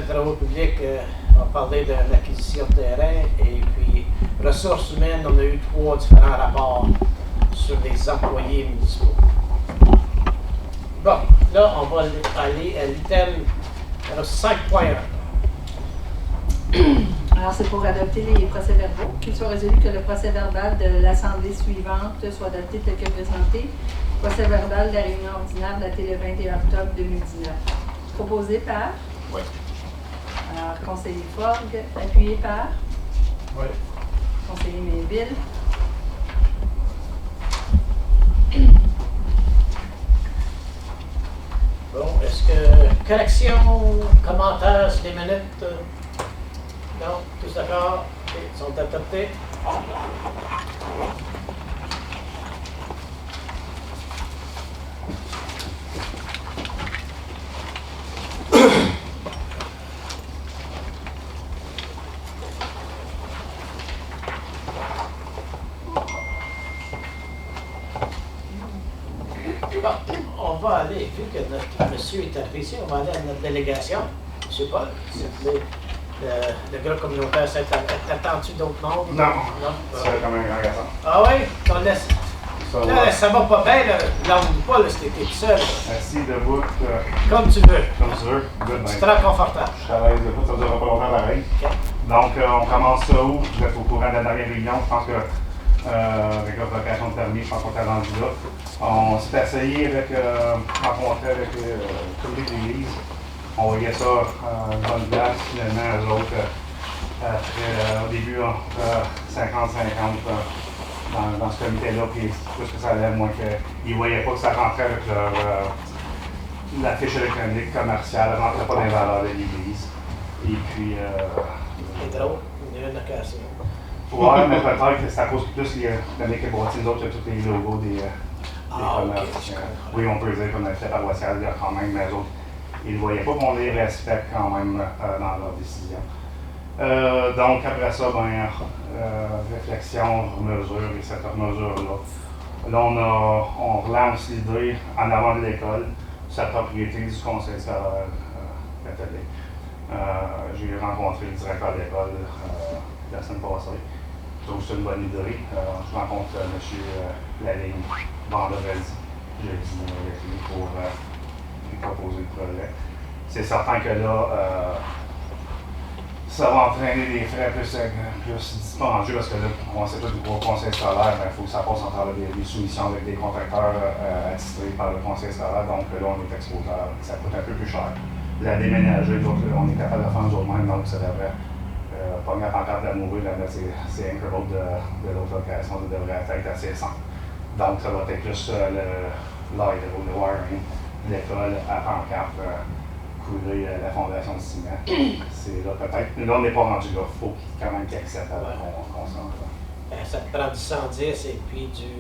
travaux publics a parlé d'une acquisition de terrain et puis ressources humaines, on a eu 3 différents rapports sur les employés municipaux. Bon, là, on va aller à l'item 5.1. Alors, c'est pour adopter les procès-verbaux. Qu'il soit résolu que le procès-verbal de l'Assemblée suivante soit adopté tel que présenté. Procès-verbal de la réunion ordinaire datée le 21 octobre 2019. Proposé par? Oui. Alors, conseiller Forgue, appuyé par? Oui. Conseiller Mainville. Bon, est-ce que correction, commentaires sur les minutes? Non? Tous d'accord? OK, ils sont adoptés. Bon, on va aller, vu que notre monsieur est arrivé ici, on va aller à notre délégation. Monsieur Paul, s'il vous plaît. Le groupe communautaire, t'attends-tu d'autres mondes? Non. Non? C'est comme un grand garçon. Ah oui? T'en laisses. Là, ça va pas bien, là. L'envoie pas, là, si t'es tout seul. Assis, debout, Comme tu veux. comme tu veux. Good, Tu te rends confortable. Je suis à l'aise debout, ça ne durera pas longtemps pareil. OK. Donc, on commence ça où? Vous êtes au courant de la dernière réunion. Je pense que, avec la vocation de terminer, je pense qu'on est rendu là. On s'est essayé avec, rencontrer avec le comité de l'Église. On voyait ça une bonne place. Finalement, eux autres, après, au début, 50-50 dans ce comité-là, puis plus que ça allait, moins qu'ils ne voyaient pas que ça rentrait avec leur la fiche électronique commerciale, ne rentrait pas dans les valeurs de l'Église. Et puis. C'est drôle, il y a une occasion. Ouais, mais peut-être que c'est à cause que plus l'année qui est bâtie, nous autres, il y a tous les logos des commerces. Oui, on peut dire qu'on a fait paroissial quand même, mais eux autres, ils ne voyaient pas qu'on les respecte quand même dans leurs décisions. Donc, après ça, réflexion, mesure, et cette mesure-là. Là, on relance l'idée en avant de l'école, sa propriété du conseil scolaire catholique. J'ai rencontré le directeur de l'école la semaine passée. Je trouve que c'est une bonne idée. Je rencontre M. Laligne vendredi. J'ai dîné avec lui pour lui proposer le projet. C'est certain que là, ça va entraîner des frais plus dispendieux parce que là, on sait tout du gros conseil scolaire, mais il faut que ça passe en travers des soumissions avec des contracteurs attitrés par le conseil scolaire. Donc là, on est exposé à ça coûte un peu plus cher. La déménager, on est capable de faire nous autres-mêmes, donc ça devrait pogner la pancarte de mourir, la mettre c'est incredible de l'autre location, ça devrait être assez simple. Donc ça va être plus le wiring, l'école à pancarte, couler la fondation de ciment. C'est là peut-être. Là, on n'est pas rendu là. Il faut quand même qu'ils acceptent avant qu'on s'en va. Ça te prend du 110 et puis du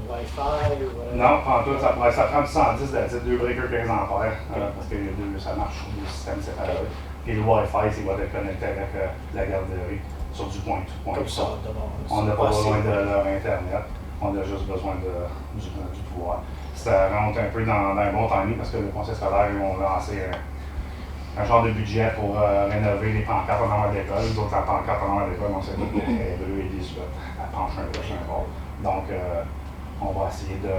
Wi-Fi ou... Non, en tout, ça prend du 110 de 2 breakers 15 ampères, parce que les deux, ça marche sur des systèmes séparés. Puis le Wi-Fi, c'est va être connecté avec la garderie sur du point-to-point. Comme ça, on n'a pas besoin de leur Internet, on a juste besoin du pouvoir. Ça rentre un peu dans un bon timing parce que le conseil scolaire, ils ont lancé un genre de budget pour rénover les pancartes en avant de l'école. Les autres, la pancarte en avant de l'école, on sait que les bleus et les yeux, elle penche un peu sur un bord. Donc, on va essayer de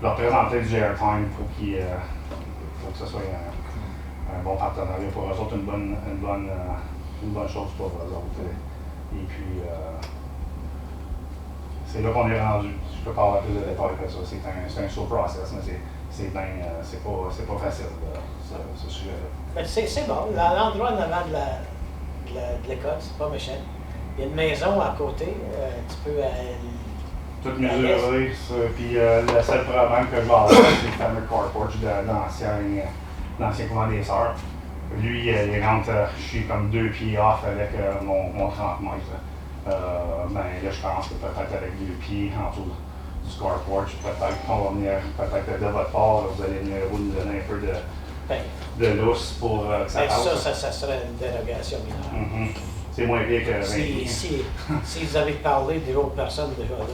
leur présenter du airtime pour que ce soit un bon partenariat pour eux autres, une bonne chose pour eux autres. Et puis, c'est là qu'on est rendu. Je peux pas avoir plus de détails que ça. C'est un slow process, mais c'est pas facile, ce sujet-là. C'est bon. L'endroit en avant de l'école, c'est pas méchant. Il y a une maison à côté, tu peux... Tout mesuré, puis le seul problème que je vais avoir, c'est le fameux carport de l'ancien couvent des Sœurs. Lui, il rentre, je suis comme 2 pieds off avec mon 30 mètres. Ben là, je pense que peut-être avec 2 pieds en dessous du carport, peut-être qu'on va venir, peut-être de votre part, vous allez venir vous nous donner un peu de lousse pour que ça passe. Ça serait une dérogation mineure. C'est moins pire que 20 pieds. Si vous avez parlé des autres personnes déjà là,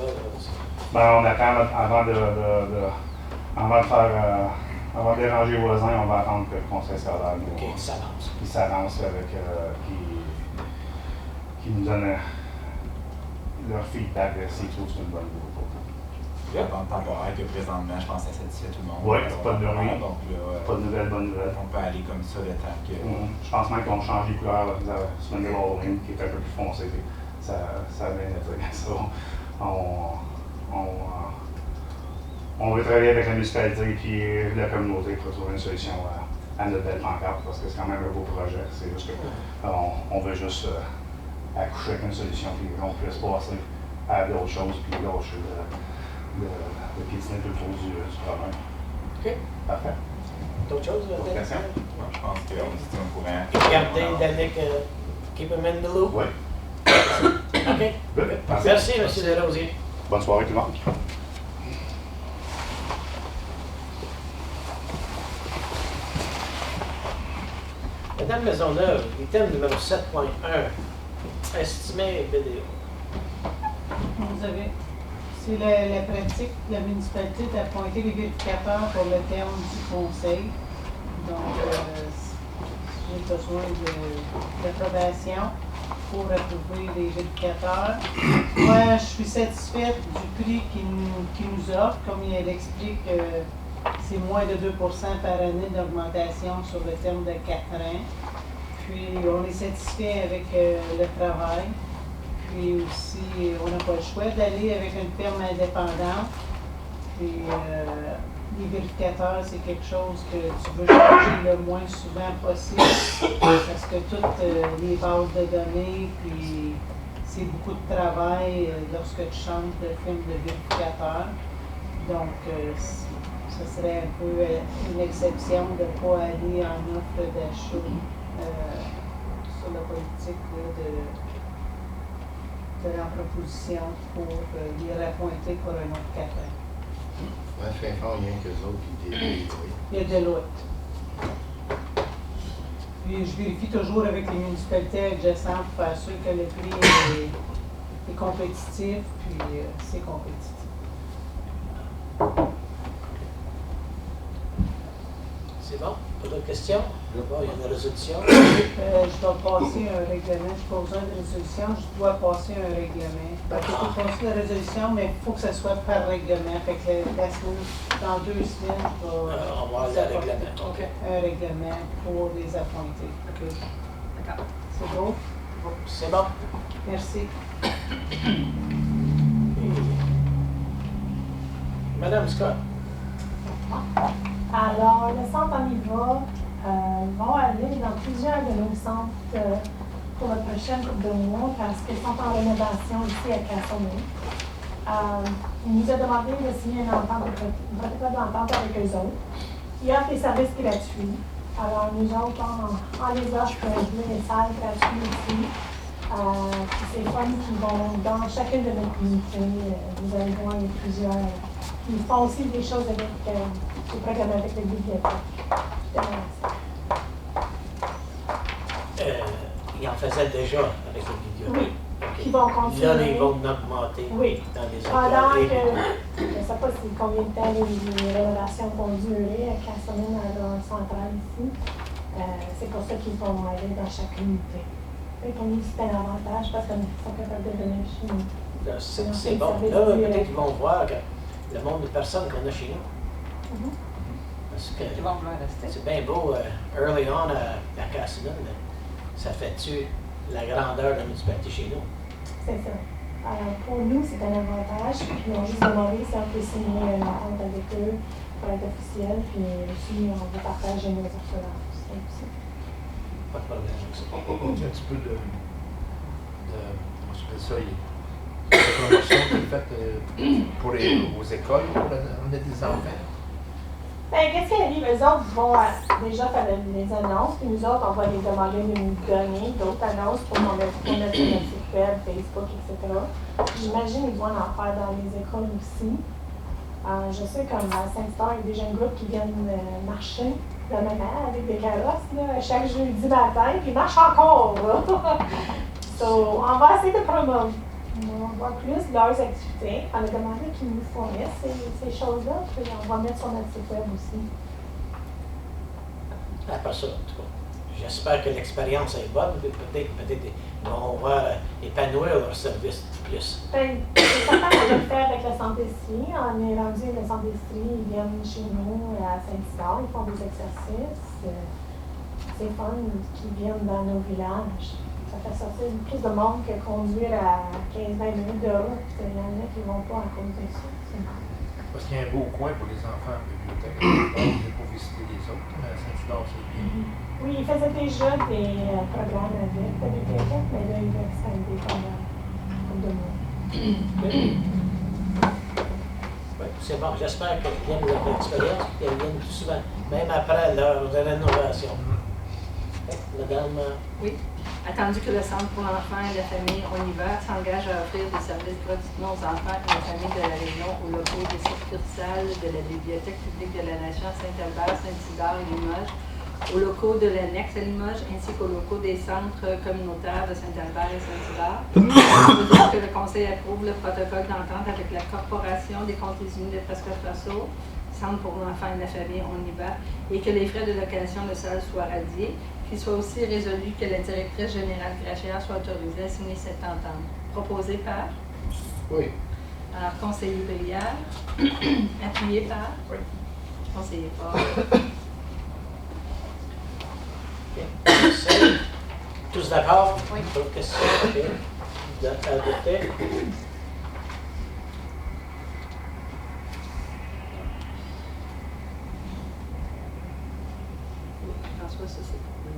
ben, on attend avant de faire Avant de déranger les voisins, on va attendre que le conseil scolaire nous, OK, ça avance. qui s'avance avec, qui nous donne leur feedback s'ils trouvent que c'est une bonne idée ou pas. En temporaire que présentement, je pense que ça satisfait tout le monde. Oui, pas de bruit, Donc là, pas de nouvelles, bonnes nouvelles. on peut aller comme ça le temps que. Je pense même qu'on change les couleurs de la semaine de Halloween qui est un peu plus foncé. Ça vient d'être ça. On veut travailler avec la municipalité et la communauté pour trouver une solution à notre belle pancarte parce que c'est quand même un beau projet. C'est juste qu'on veut juste accoucher avec une solution puis on puisse passer à d'autres choses puis lâcher de piétiner tout le tour du problème. OK. Parfait. D'autres choses? Autre question? Je pense qu'on se tient au courant. Gardez Danick, keep him in the loop. Oui. OK. Good. Merci, M. Desrosiers. Bonne soirée tout le monde. Madame Maisonneuve, item numéro 7.1, estimé vidéo. Vous savez, c'est la pratique de la municipalité d'appointer les vérificateurs pour le terme du conseil. Donc, j'ai besoin d'approbation pour approuver les vérificateurs. Moi, je suis satisfaite du prix qu'il nous offre. Comme il explique, c'est moins de 2 par année d'augmentation sur le terme de 4 ans. Puis, on est satisfait avec le travail. Puis aussi, on n'a pas le choix d'aller avec une firme indépendante. Puis, les vérificateurs, c'est quelque chose que tu veux changer le moins souvent possible parce que toutes les bases de données, puis c'est beaucoup de travail lorsque tu changes de firme de vérificateur. Donc, ce serait un peu une exception de ne pas aller en offre d'achat sur la politique de la proposition pour les rappointer pour un autre 4 ans. Ouais, fin fort, il y a qu'eux autres qui débrouillent. Il y a Deloitte. Puis je vérifie toujours avec les municipalités adjacentes pour faire sûr que le prix est compétitif, puis c'est compétitif. C'est bon? Pas d'autres questions? Bon, il y a une résolution. Je dois passer un règlement. Je n'ai pas besoin de résolution, je dois passer un règlement. Donc, je peux passer la résolution, mais il faut que ça soit par règlement. Fait que la semaine, dans 2 semaines, je vais On va aller à règlement. OK. un règlement pour les appointer. OK. D'accord. C'est beau? C'est bon. Merci. Madame Scott. Alors, le centre Amiva vont aller dans plusieurs de nos centres pour la prochaine couple de mois parce qu'ils sont en rénovation ici à Cassonneau. Il nous a demandé de signer une protocole d'entente avec eux autres. Ils offrent des services gratuits. Alors, nous autres, on les offre les salles gratuites ici. Puis c'est fun qu'ils vont dans chacune de nos communautés. Vous allez voir, il y a plusieurs. Ils font aussi des choses avec des programmes avec les bibliothèques. Ils en faisaient déjà avec les vidéos. Oui. OK. Qui vont continuer. Là, ils vont augmenter Oui. dans les Pendant écoles. que, je ne sais pas combien de temps les rénovations vont durer à Cassonneau, à leur centrale ici. C'est pour ça qu'ils vont aller dans chaque unité. Et pour nous, c'est un avantage parce qu'ils sont capables de donner chez nous. Là, c'est bon. Là, peut-être qu'ils vont voir que le nombre de personnes qu'on a chez nous. Parce que Ils vont vouloir rester. c'est bien beau, early on à Cassonneau, mais ça fait-tu la grandeur de la municipalité chez nous? C'est ça. Alors, pour nous, c'est un avantage. Puis, on juste demandé si on peut signer une entente avec eux pour être officiel. Puis, aussi, on va partager nos assurances aussi. Pas de problème avec ça. Il y a un petit peu de comment je appelle ça, de promotion qui est faite pour aux écoles pour amener des enfants. Ben, qu'est-ce qui arrive? Eux autres vont déjà faire les annonces, puis nous autres, on va les demander de nous donner d'autres annonces pour mettre sur notre site web, Facebook, etc. J'imagine qu'ils vont en faire dans les écoles aussi. Je sais comme à Saint-Star, il y a déjà un groupe qui viennent marcher de manière avec des carrosses là, chaque jeudi matin, puis ils marchent encore. So, on va essayer de promouvoir. On voit plus leurs activités. On a demandé qu'ils nous fournissent ces choses-là, puis on va mettre sur notre site web aussi. Après ça, en tout cas, j'espère que l'expérience est bonne, puis peut-être ils vont épanouir leur service plus. Ben, c'est certain qu'on le fait avec le centre d'Estrie. On est rendu le centre d'Estrie, ils viennent chez nous à Saint-Isidore, ils font des exercices. C'est fun qu'ils viennent dans nos villages. Ça fait sortir plus de monde que conduire à 15-20 minutes de route. Il y en a qui ne vont pas à cause de ça. Parce qu'il y a un beau coin pour les enfants en bibliothèque. Je n'ai pas visité les autres, mais à Saint-Isidore, c'est bien. Oui, ils faisaient déjà des programmes avec la bibliothèque, mais là, ils veulent expander comme de monde. Ouais, c'est bon, j'espère qu'ils viennent leur expérience, qu'ils viennent plus souvent, même après leur rénovation. Madame. Oui. Attendu que le Centre pour l'enfant et la famille Onivert s'engage à offrir des services gratuitement aux enfants et aux familles de la Réunion aux locaux des succursales de la Bibliothèque publique de la Nation à Saint-Albert, Saint-Isidore et Limoges, aux locaux de l'annexe à Limoges, ainsi qu'aux locaux des centres communautaires de Saint-Albert et Saint-Isidore. Que le Conseil approuve le protocole d'entente avec la Corporation des comptes unis de Presque-Faso, Centre pour l'enfant et la famille Onivert, et que les frais de location de salle soient radiés. Qu'il soit aussi résolu que la directrice générale Grachère soit autorisée à signer cette entente. Proposée par? Oui. Alors, conseiller Brière. Appuyé par? Oui. Conseiller Fort. C'est tous d'accord? Oui. D'autres questions? OK. Adopté. François, ça c'est pour les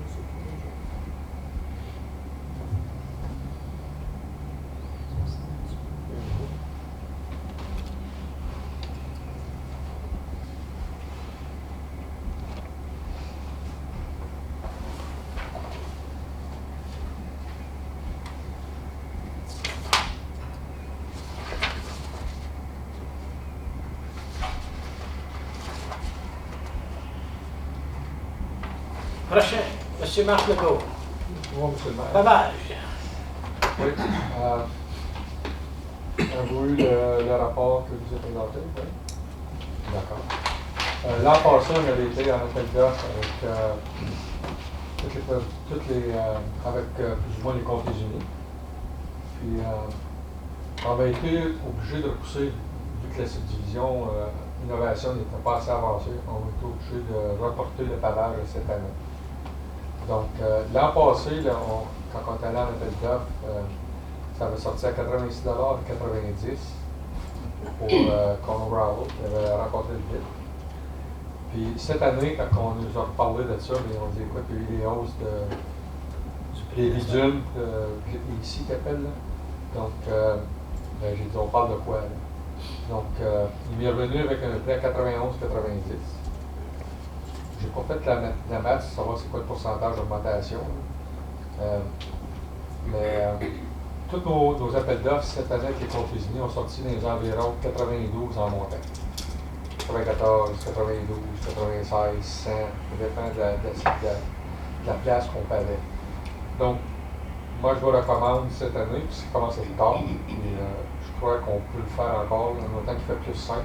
Prochain, M. Marc Legault. Bonjour, M. le maire. Pavage. Oui. Avez-vous eu le rapport que je vous ai présenté? Oui. D'accord. L'an passé, on avait été en appel d'offres avec plus ou moins les comptes unis. Puis, on avait été obligé de repousser, vu que la subdivision innovation n'était pas assez avancée, on a été obligé de reporter le pavage cette année. Donc, l'an passé, là, quand on est allé en appel d'offres, ça avait sorti à 86 $, 90 pour Conor Gravel, qui avait rencontré le bid. Puis cette année, quand on nous a reparlé de ça, on dit écoute, il y a eu des hausses des bitumes, ici qu'ils appellent. Donc, j'ai dit on parle de quoi là? Donc, il m'est revenu avec un prix à 91,90. J'ai pas fait la maths pour savoir c'est quoi le pourcentage d'augmentation. Mais tous nos appels d'offres cette année avec les comptes unis ont sorti dans les environs 92 en montant. 94, 92, 96, 100, ça dépend de la place qu'on parlait. Donc, moi je vous recommande cette année, puis ça commence à être tard, puis je crois qu'on peut le faire encore, en autant qu'il fait plus 5,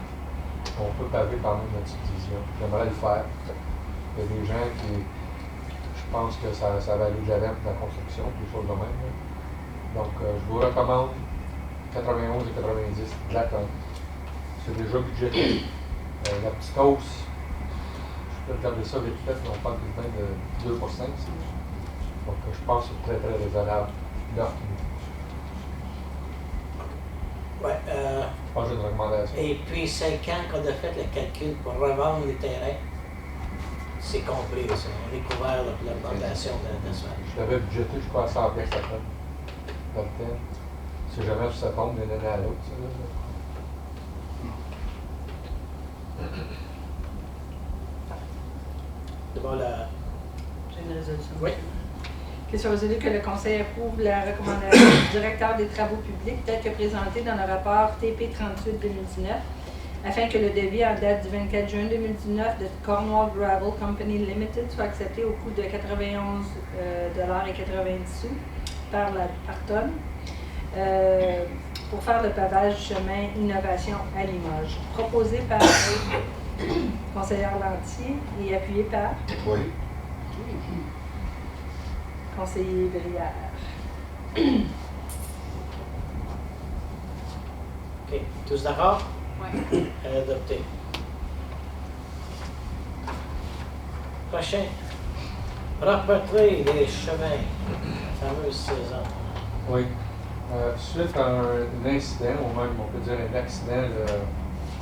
on peut paver quand même notre subdivision. J'aimerais le faire. Il y a des gens qui, je pense que ça va aller de l'avant pour la construction, des choses de même. Là. Donc, je vous recommande 91 et 90 de l'attente. C'est déjà budgété. La petite hausse, je peux regarder ça vite fait, mais on parle tout de même de 2 %. Donc, je pense que c'est très, très raisonnable. L'offre. Ouais. Je pense que j'ai une recommandation. Et puis, 5 ans qu'on a fait le calcul pour revendre les terrains, c'est compris, ça. On est couvert pour l'augmentation de la semaine. Je l'avais budgété, je crois, à 100 pièces la tonne. Dans le temps. Si jamais ça tombe d'une année à l'autre, ça. Là. Devant la... J'ai une résolution. Oui. Qu'il soit résolu que le Conseil approuve la recommandation du directeur des travaux publics telle que présentée dans le rapport TP 38-2019 afin que le devis en date du 24 juin 2019 de Cornwall Gravel Company Limited soit accepté au coût de 91 $ et 90 sous par tonne pour faire le pavage du chemin Innovation à Limoges. Proposé par conseillère Lantier et appuyé par? Oui. Conseiller Brière. OK. Tous d'accord? Oui. Adopté. Prochain. Rapporter les chemins. La fameuse saison. Oui. Suite à un incident, ou même on peut dire un accident le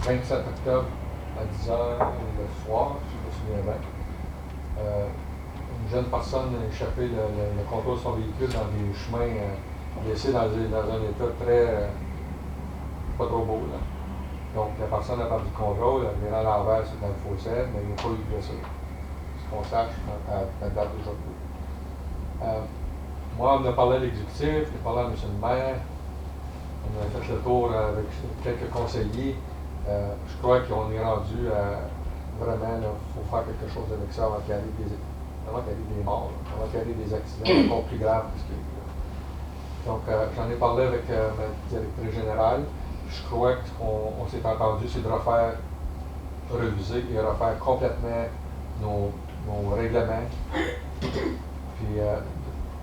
27 octobre à 10h le soir, si je me souviens bien, une jeune personne a échappé le contrôle de son véhicule dans des chemins laissés dans un état très pas trop beau. Là. Donc la personne a perdu le contrôle, elle est à l'envers dans le fossé, mais il n'y a pas eu de blessure. Ce qu'on sache à date d'aujourd'hui. Moi, on a parlé à l'exécutif, on a parlé à M. le maire, on a fait le tour avec quelques conseillers. Je crois qu'on est rendu à vraiment, il faut faire quelque chose avec ça avant qu'il y ait des morts, avant qu'il y ait des accidents encore plus graves que ce qu'il y a eu. Donc, j'en ai parlé avec ma directrice générale. Je crois que ce qu'on s'est entendu, c'est de reviser et refaire complètement nos règlements. Puis,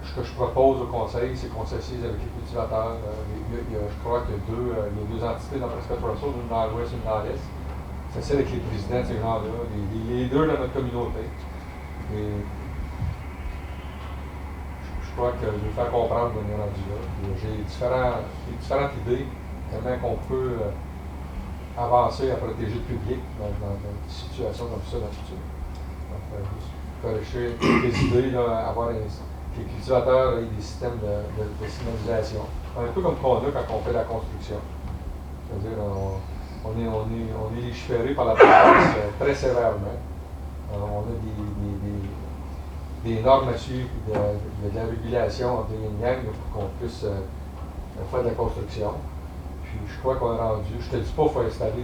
ce que je propose au conseil, c'est qu'on s'assise avec les cultivateurs. Je crois qu'il y a deux entités dans Prescott Russell, une dans l'ouest et une dans l'est. S'assied avec les présidents de ces gens-là, les leaders de notre communauté. Et je crois que je vais faire comprendre qu'on est rendu là. J'ai différentes idées, comment qu'on peut avancer à protéger le public dans des situations comme ça dans le futur. Donc, corriger des idées, là, avoir que les cultivateurs aient des systèmes de signalisation. Un peu comme qu'on a quand on fait la construction. C'est-à-dire, on est légiféré par la police très sévèrement. On a des normes à suivre, de la régulation entre les yin-yang pour qu'on puisse faire de la construction. Puis je crois qu'on est rendu, je te dis pas qu'il faut installer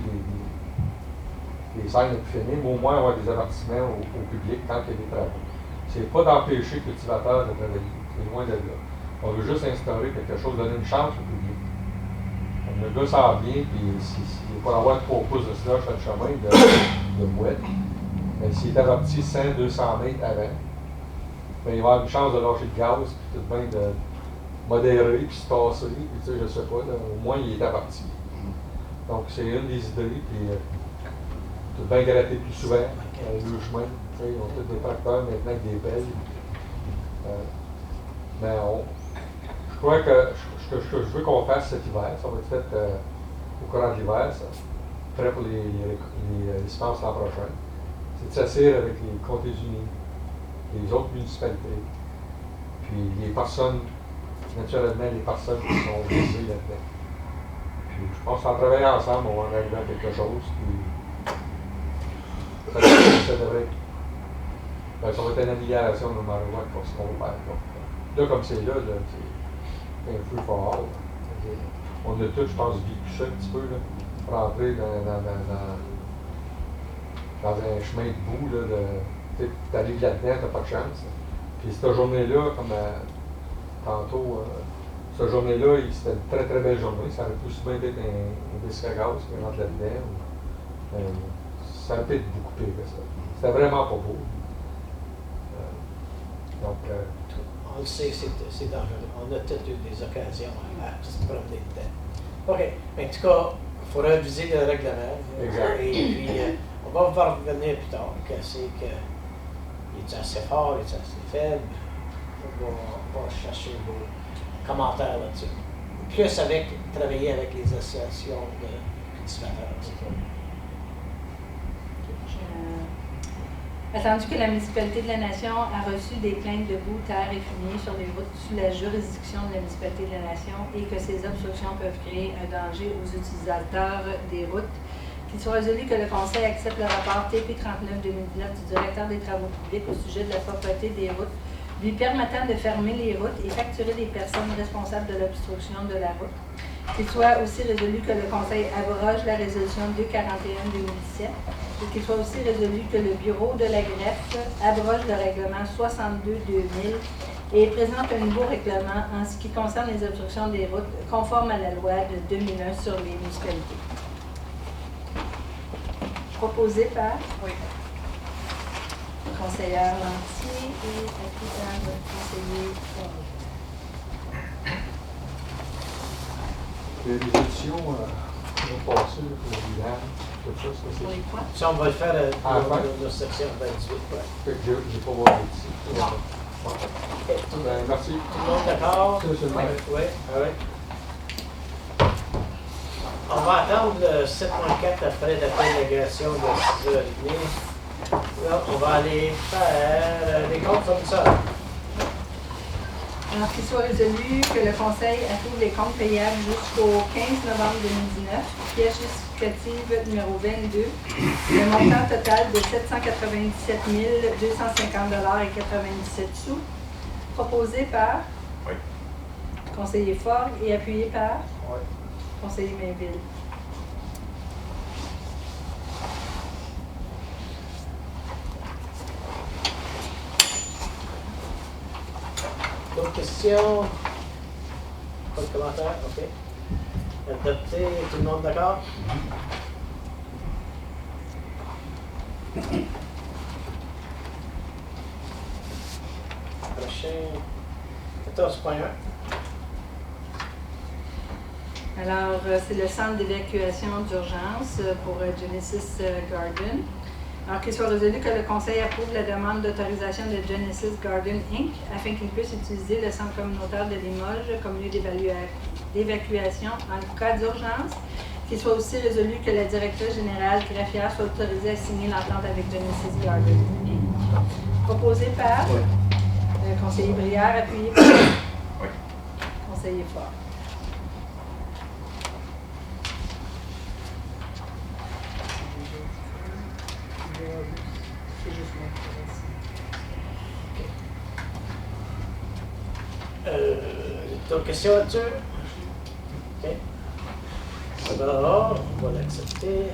des signes épiphéniques, mais au moins avoir des avertissements au public tant qu'il y a des travaux. C'est pas d'empêcher le cultivateur de travailler, c'est loin de là. On veut juste instaurer quelque chose, donner une chance au public. Donc, le gars s'en vient, puis s'il va avoir 3 pouces de slush sur le chemin de boîte, mais s'il est averti 100, 200 mètres avant, ben, il va avoir une chance de lâcher le gaz, puis tout de même de modérer, puis se tasser, puis tu sais, je sais pas, là, au moins il est averti. Donc c'est une des idées, puis tout de bien gratter plus souvent, le chemin. On a tous des tracteurs maintenant avec des pelles. Mais je crois que ce que je veux qu'on fasse cet hiver, ça va être fait au courant de l'hiver, prêt pour les semences l'an prochain, c'est de s'asseoir avec les comtés unis, les autres municipalités, puis les personnes, naturellement les personnes qui sont visées là-dedans. Puis je pense qu'en travaillant ensemble, on va en arriver à quelque chose, puis ça devrait être. Ça va être une amélioration de Marois pour ce qu'on va faire. Donc, là, comme c'est là, c'est un free for all. On a tous, je pense, vécu ça un petit peu, là, rentrer dans un chemin de boue, d'aller là-dedans, t'as pas de chance. Puis cette journée-là, comme tantôt, cette journée-là, c'était une très très belle journée. Ça aurait pu aussi bien être un disque à gaz qui rentre là-dedans. Ça aurait pu être beaucoup pire que ça. C'était vraiment pas beau. Donc, on le sait, c'est dangereux. On a toutes eu des occasions à se promener dedans. OK. Mais en tout cas, il faudra réviser le règlement. Exact. Et puis, on va voir revenir plus tard. C'est que il est assez fort, il est assez faible. On va chercher vos commentaires là-dessus. Plus travailler avec les associations de cultivateurs. Attendu que la municipalité de la Nation a reçu des plaintes de boue, terre et fumier sur les routes sous la juridiction de la municipalité de la Nation et que ces obstructions peuvent créer un danger aux utilisateurs des routes, qu'il soit résolu que le Conseil accepte le rapport TP39-2019 du directeur des Travaux publics au sujet de la propreté des routes, lui permettant de fermer les routes et facturer les personnes responsables de l'obstruction de la route. Qu'il soit aussi résolu que le Conseil abroge la résolution 241-2017 et qu'il soit aussi résolu que le Bureau de la greffe abroge le règlement 62-2000 et présente un nouveau règlement en ce qui concerne les obstructions des routes conforme à la loi de 2001 sur les municipalités. Proposé par le conseillère Lantier et appuyé par le conseiller Les éditions vont passer pour le bilan, tout ça, Pour les quoi? Ça, on va le faire À la fin? dans section 28. Ouais. Fait que j'ai pas voir ici. Ok, tout Ben, merci. le monde d'accord? C'est monsieur le maire. Oui, oui. On va attendre le 7.4 après la délégation de 6h30. Là, on va aller faire les comptes fournisseurs. Alors qu'il soit résolu que le Conseil approuve les comptes payables jusqu'au 15 novembre 2019, pièce justificative numéro 22, le montant total de 797 250 et 97 sous, proposé par Oui. conseiller Forgue et appuyé par Oui. conseiller Mainville. D'autres questions? Pas de commentaires? OK. Adopté, tout le monde d'accord? Prochain, 14.1. Alors, c'est le centre d'évacuation d'urgence pour Genesis Garden. Alors qu'il soit résolu que le Conseil approuve la demande d'autorisation de Genesis Garden Inc. afin qu'il puisse utiliser le centre communautaire de Limoges comme lieu d'évacuation en cas d'urgence. Qu'il soit aussi résolu que la directrice générale greffière soit autorisée à signer l'entente avec Genesis Garden Inc. Proposé par le conseiller Brière, appuyé par Oui. conseiller Fort. D'autres questions là-dessus? OK. Alors, on va l'accepter.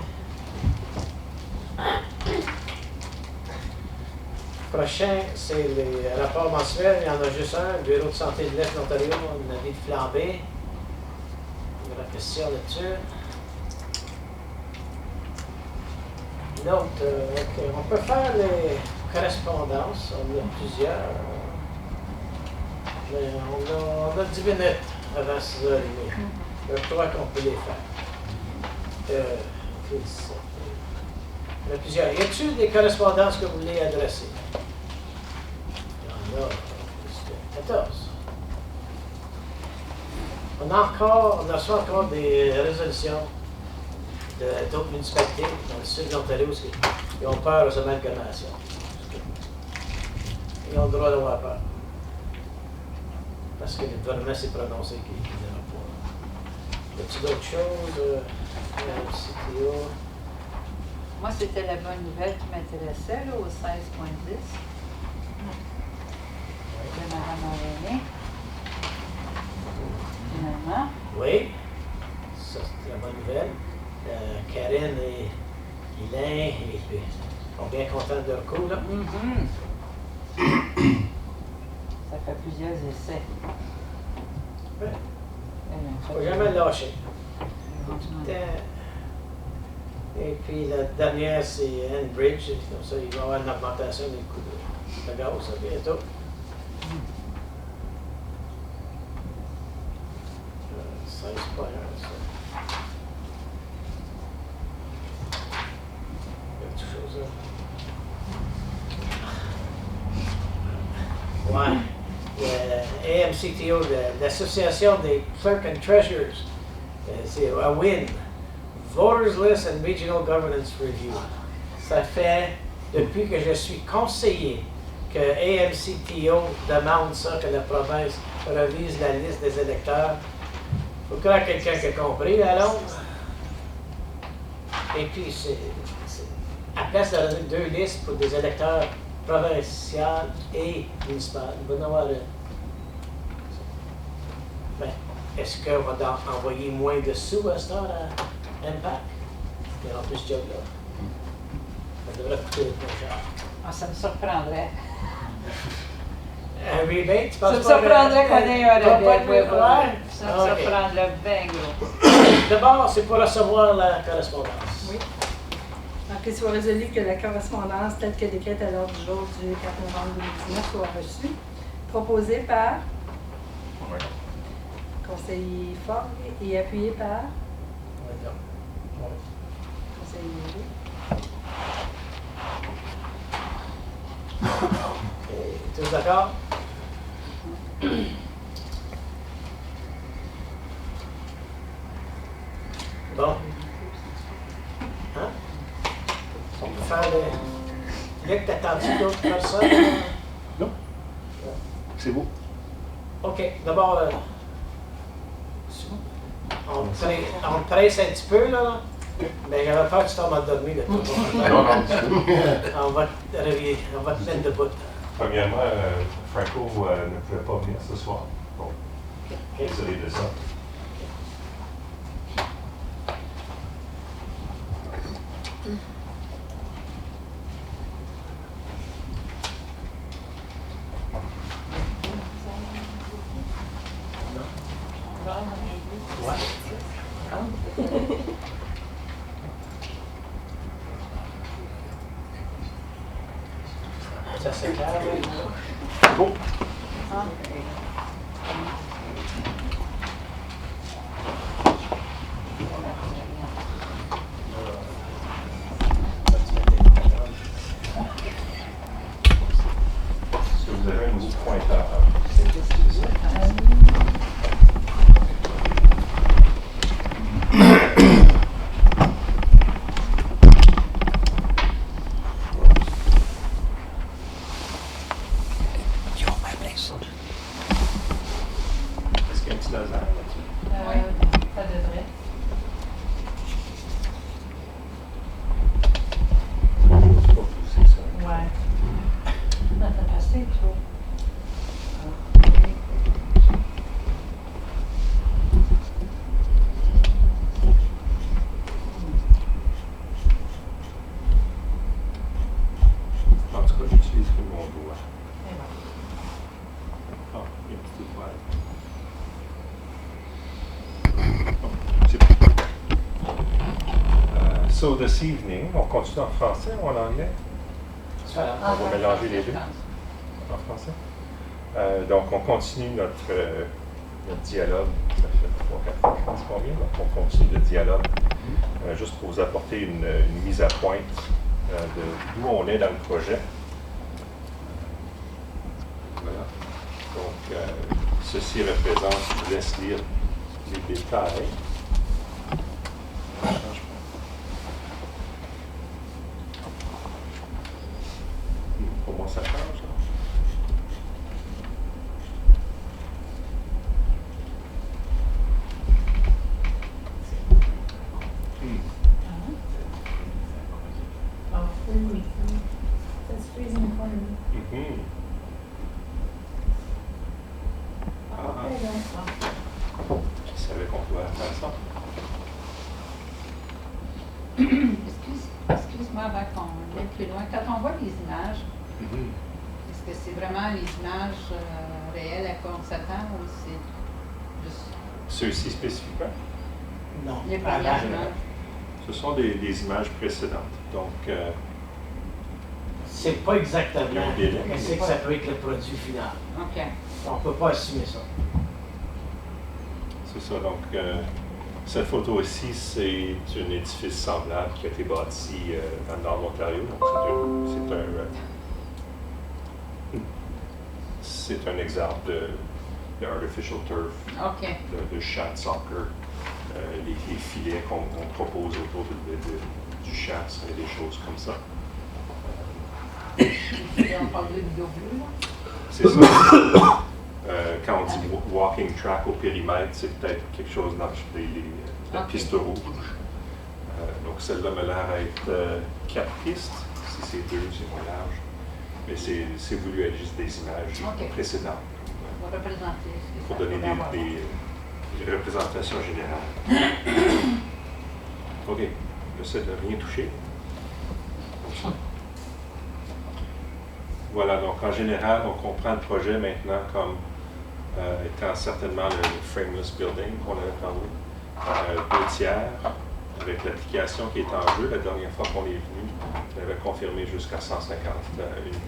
Prochain, c'est les rapports mensuels. Il y en a juste un. Bureau de santé de l'Est de l'Ontario, un avis de flambée. Il y a la question là-dessus. L'autre, OK. On peut faire les correspondances. On en a plusieurs. Mais on a 10 minutes avant 6h30. Je crois qu'on peut les faire. Il y en a plusieurs. Y a-t-il des correspondances que vous voulez adresser? Il y en a 14. On a reçu encore des résolutions d'autres municipalités dans le sud de l'Ontario qui ont peur aux amalgamations. Ils ont le droit d'avoir peur. Parce que le gouvernement s'est prononcé qu'il n'y en a pas. Y a-t-il d'autres choses? CTO? Moi, c'était la bonne nouvelle qui m'intéressait, là, au 16.10. De Mme René. Finalement. Oui, ça c'est la bonne nouvelle. Karine et Hélène sont bien contents de leur coup, là. Ça fait plusieurs essais. Ouais. Elle a Faut fait- jamais lâcher. Franchement. Et puis la dernière, c'est Enbridge. Comme ça, il va y avoir une augmentation des coûts de gaz ça, bientôt. 16.1, ça. Il y a quelque chose là. Ouais. Le AMCTO, l'Association des Clerk and Treasurers, c'est à WIN. Voters List and Regional Governance Review. Ça fait depuis que je suis conseiller que AMCTO demande ça, que la province revise la liste des électeurs. Il faut croire quelqu'un qui a compris, alors. Et puis, à place de donner deux listes pour des électeurs provinciaux et municipaux, il va y en avoir une. Ben, est-ce qu'on va envoyer moins de sous à ce temps à Impact? Il y aura plus de jobs là. Ça devrait coûter moins cher. Ah, ça me surprendrait. Un rebate, tu penses Ça me pas que- surprendrait qu'on ait un Pas rebate. de- Ouais. ouais? Ça me Ok. surprendrait bien gros. D'abord, c'est pour recevoir la correspondance. Oui. Alors qu'il soit résolu que la correspondance telle que décrite à l'ordre du jour du 4 novembre 2019 soit reçue. Proposé par Oui. Conseiller Fogg et appuyé par Ouais. conseiller Lévy. Ok, tous d'accord? Bon. Hein? On peut faire des... Luc, t'attends-tu d'autres personnes? Non. C'est beau. OK, d'abord, on te presse un petit peu, là. Mais j'avais peur que tu tombes endormi, là. Non, non, du tout. On va te réveiller, on va te mettre debout. Premièrement, Franco ne pouvait pas venir ce soir. Bon, désolé de ça. Ça, c'est clair, oui. Bon. Est-ce que vous avez un nouveau pointeur? Est-ce qu'il y a un petit laser là-dessus? Ça devrait. C'est pas poussé, ça. Ouais. Assez trop. En tout cas, j'utilise que mon doigt. Ah, il y a une petite étoile. Bon, c'est bon. So this evening, on continue en français ou en anglais? Ça fait On va mélanger les deux en français. Donc, on continue notre dialogue. Ça fait 3-4 fois que je pense pas bien. Donc, on continue le dialogue. Juste pour vous apporter une mise à point de d'où on est dans le projet. Voilà. Donc, ceci représente, je vous laisse lire les détails. Pour moi, ça change. Là. It's freezing point. Mhm. Ah, There you go. je savais qu'on pouvait faire ça. Excuse-moi avant qu'on aille plus loin. Quand on voit les images, Mhm. est-ce que c'est vraiment les images réelles à quoi on s'attend ou c'est juste Ceux-ci spécifiquement, Non. les avant. premières images? ce sont des images précédentes. Donc, C'est pas exactement Il y a un délai. ce que ça peut être le produit final. OK. On peut pas assumer ça. c'est ça. Donc, cette photo-ci, c'est un édifice semblable qui a été bâti dans le nord de l'Ontario. Donc, c'est un exemple de artificial turf, OK. de chat soccer. Les filets qu'on propose autour du chat, c'est des choses comme ça. Et on parle de vidéo bleue, là? C'est ça. Quand on dit walking track au périmètre, c'est peut-être quelque chose dans la piste rouge. Donc celle-là m'a l'air d'être 4 pistes. Si c'est 2, c'est moins large. Mais c'est voulu être juste des images précédentes. On va représenter ce que Pour ça donner pourrait avoir. des représentations générales. OK. J'essaie de rien toucher. Comme ça. Voilà, donc en général, on comprend le projet maintenant comme étant certainement le frameless building qu'on avait parlé. 2 tiers, avec l'application qui est en jeu. La dernière fois qu'on est venu, on avait confirmé jusqu'à 150, une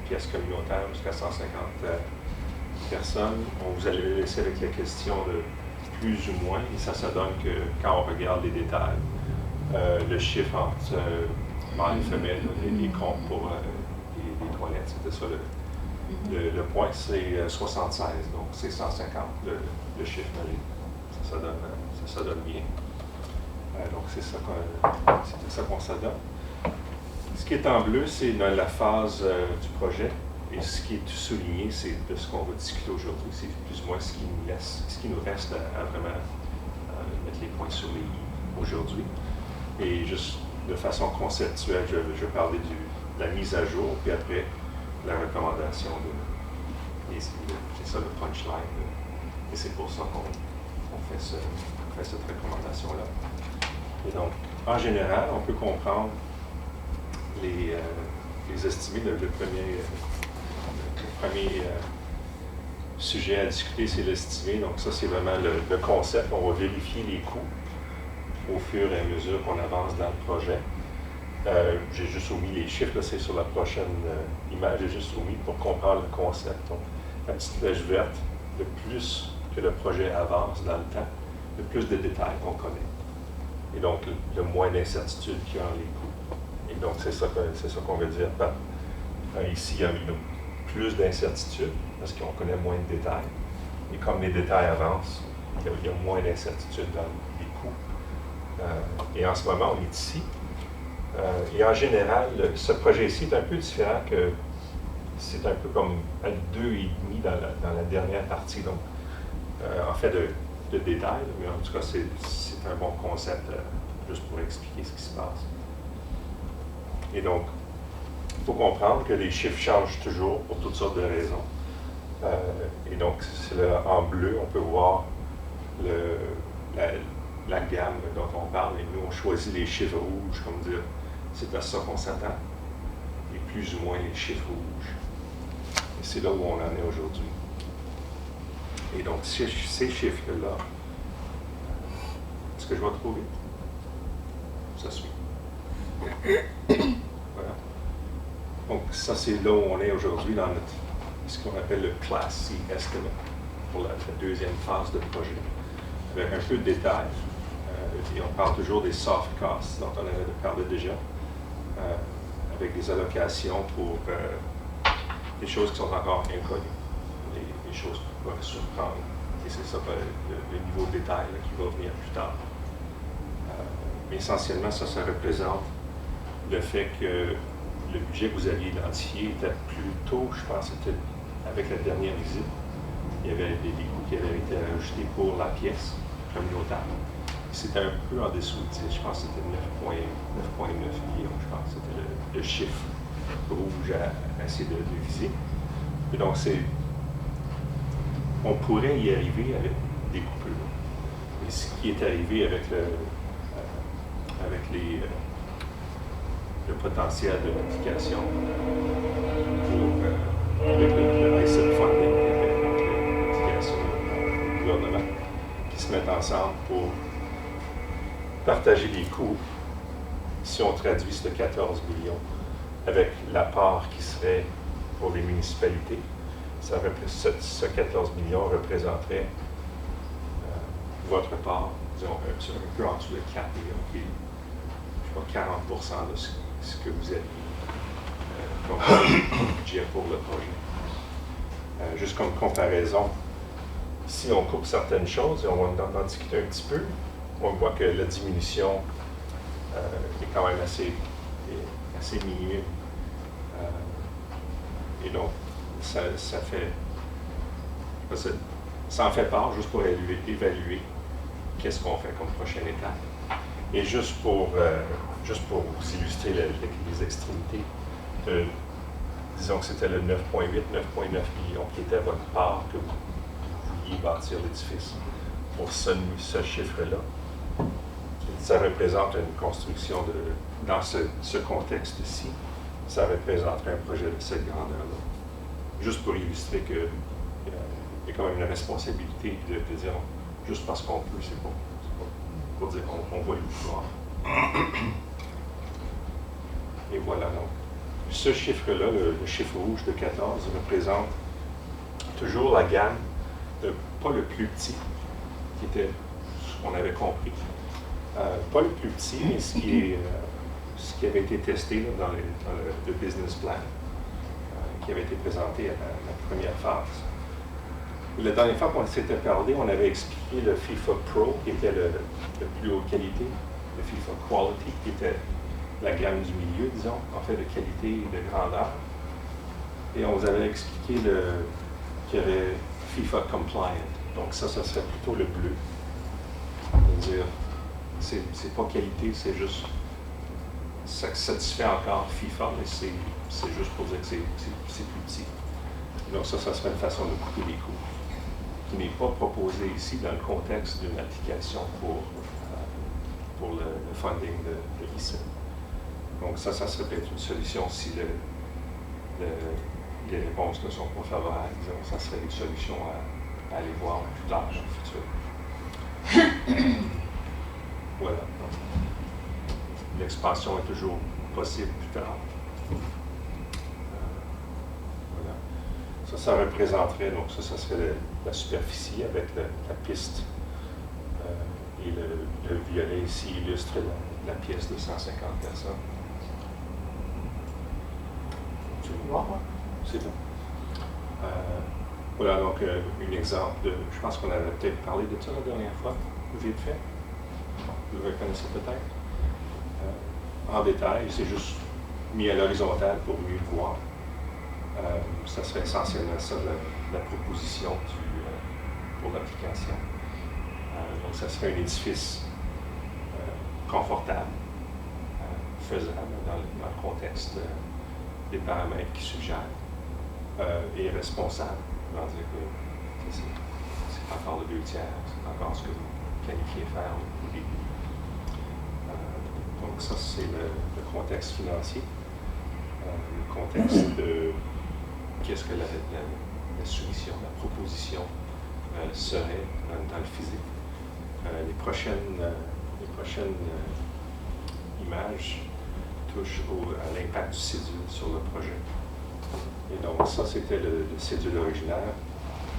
pièce communautaire jusqu'à 150 personnes. On vous allait laisser avec la question de plus ou moins, et ça donne que quand on regarde les détails, le chiffre entre mâle et femelle, les comptes pour les toilettes, c'était ça le point, c'est 76, donc c'est 150 le chiffre magique. Ça donne bien. Donc c'est ça qu'on s'adonne. Ce qui est en bleu, c'est dans la phase du projet. Et ce qui est souligné, c'est de ce qu'on va discuter aujourd'hui. C'est plus ou moins ce qui nous reste à vraiment mettre les points sur les i aujourd'hui. Et juste de façon conceptuelle, je vais parler de la mise à jour, puis après la recommandation c'est ça le punchline. Et c'est pour ça qu'on fait cette recommandation-là. Et donc, en général, on peut comprendre les estimés. Le premier sujet à discuter, c'est l'estimé. Donc ça, c'est vraiment le concept. On va vérifier les coûts au fur et à mesure qu'on avance dans le projet. J'ai juste omis les chiffres, là, c'est sur la prochaine image. J'ai juste omis pour comprendre le concept. Donc, la petite flèche verte, le plus que le projet avance dans le temps, le plus de détails qu'on connaît. Et donc, le moins d'incertitude qu'il y a dans les coûts. Et donc, c'est ça qu'on veut dire par ici, il y a plus d'incertitude parce qu'on connaît moins de détails. Et comme les détails avancent, il y a moins d'incertitude dans les coûts. Et en ce moment, on est ici. Et en général, ce projet-ci est un peu différent que c'est un peu comme L2,5 dans la dernière partie. Donc, en fait, de détails, mais en tout cas, c'est un bon concept juste pour expliquer ce qui se passe. Et donc, il faut comprendre que les chiffres changent toujours pour toutes sortes de raisons. Et donc, en bleu, on peut voir la gamme dont on parle. Et nous, on choisit les chiffres rouges, comme dire, c'est à ça qu'on s'attend. Et plus ou moins les chiffres rouges. Et c'est là où on en est aujourd'hui. Et donc, ces chiffres-là, est-ce que je vais trouver? Ça suit. Voilà. Donc, ça, c'est là où on est aujourd'hui dans ce qu'on appelle le Class C Estimate pour la deuxième phase de projet, avec un peu de détails. Et on parle toujours des soft costs, dont on avait parlé déjà, avec des allocations pour des choses qui sont encore inconnues, des choses qui peuvent surprendre. Et c'est ça le niveau de détail là, qui va venir plus tard. Mais essentiellement, ça représente le fait que le budget que vous aviez identifié était plus tôt, je pense, c'était avec la dernière visite. Il y avait des coûts qui avaient été ajoutés pour la pièce communautaire. C'était un peu en dessous de 10, je pense que c'était 9,9 millions, je pense que c'était le chiffre rouge à essayer de viser. Et donc, on pourrait y arriver avec des coupures. Et ce qui est arrivé avec le potentiel de l'application avec le récit funding, avec l'application du gouvernement, qui se mettent ensemble pour partager les coûts. Si on traduit ce 14 millions avec la part qui serait pour les municipalités, ce 14 millions représenterait votre part, disons, un peu en dessous de 4 millions, qui est, je sais pas, 40% de ce que vous avez comme budget pour le projet. Juste comme comparaison, si on coupe certaines choses, et on va en discuter un petit peu, on voit que la diminution est quand même assez minime. Et donc, ça en fait part juste pour évaluer qu'est-ce qu'on fait comme prochaine étape. Et juste pour vous illustrer les extrémités, disons que c'était le 9,8, 9,9 millions qui était votre part que vous vouliez bâtir l'édifice. Pour ce chiffre-là, ça représente une construction dans ce contexte-ci, ça représenterait un projet de cette grandeur-là. Juste pour illustrer qu'il y a quand même une responsabilité de dire juste parce qu'on peut, c'est pas pour dire qu'on va le pouvoir. Et voilà, donc. Ce chiffre-là, le chiffre rouge de 14, représente toujours la gamme, pas le plus petit, qui était ce qu'on avait compris. Pas le plus petit, mais ce qui avait été testé là, dans le business plan, qui avait été présenté à la première phase. La dernière fois qu'on s'était parlé, on avait expliqué le FIFA Pro, qui était le plus haute qualité, le FIFA Quality, qui était la gamme du milieu, disons, en fait, de qualité et de grandeur. Et on vous avait expliqué qu'il y avait FIFA Compliant. Donc ça serait plutôt le bleu. C'est-à-dire, c'est pas qualité, c'est juste, ça satisfait encore FIFA, mais c'est juste pour dire que c'est plus petit. Donc ça serait une façon de couper les coûts, qui n'est pas proposée ici dans le contexte d'une application pour le funding de l'ICE. Donc ça serait peut-être une solution si les réponses ne sont pas favorables. Disons, ça serait une solution à aller voir plus tard dans le futur. Voilà. L'expansion est toujours possible plus tard. Voilà. Ça représenterait, donc ça serait la superficie avec la piste. Et le violet ici illustre la pièce de 150 personnes. Tu veux voir? C'est bon. Voilà donc un exemple de. Je pense qu'on avait peut-être parlé de ça la dernière fois, vite fait. Vous le reconnaissez peut-être. En détail, c'est juste mis à l'horizontale pour mieux le voir. Ça serait essentiellement ça la proposition pour l'application. Donc, ça serait un édifice confortable, faisable dans le contexte des paramètres qui suggèrent, et responsable. On va dire que c'est encore le 2 tiers, c'est encore ce que vous planifiez faire au début. Donc, ça, c'est le contexte financier. Le contexte de qu'est-ce que la soumission, la proposition serait dans le physique. Les prochaines images touchent à l'impact du cédule sur le projet. Et donc, ça, c'était le cédule originaire.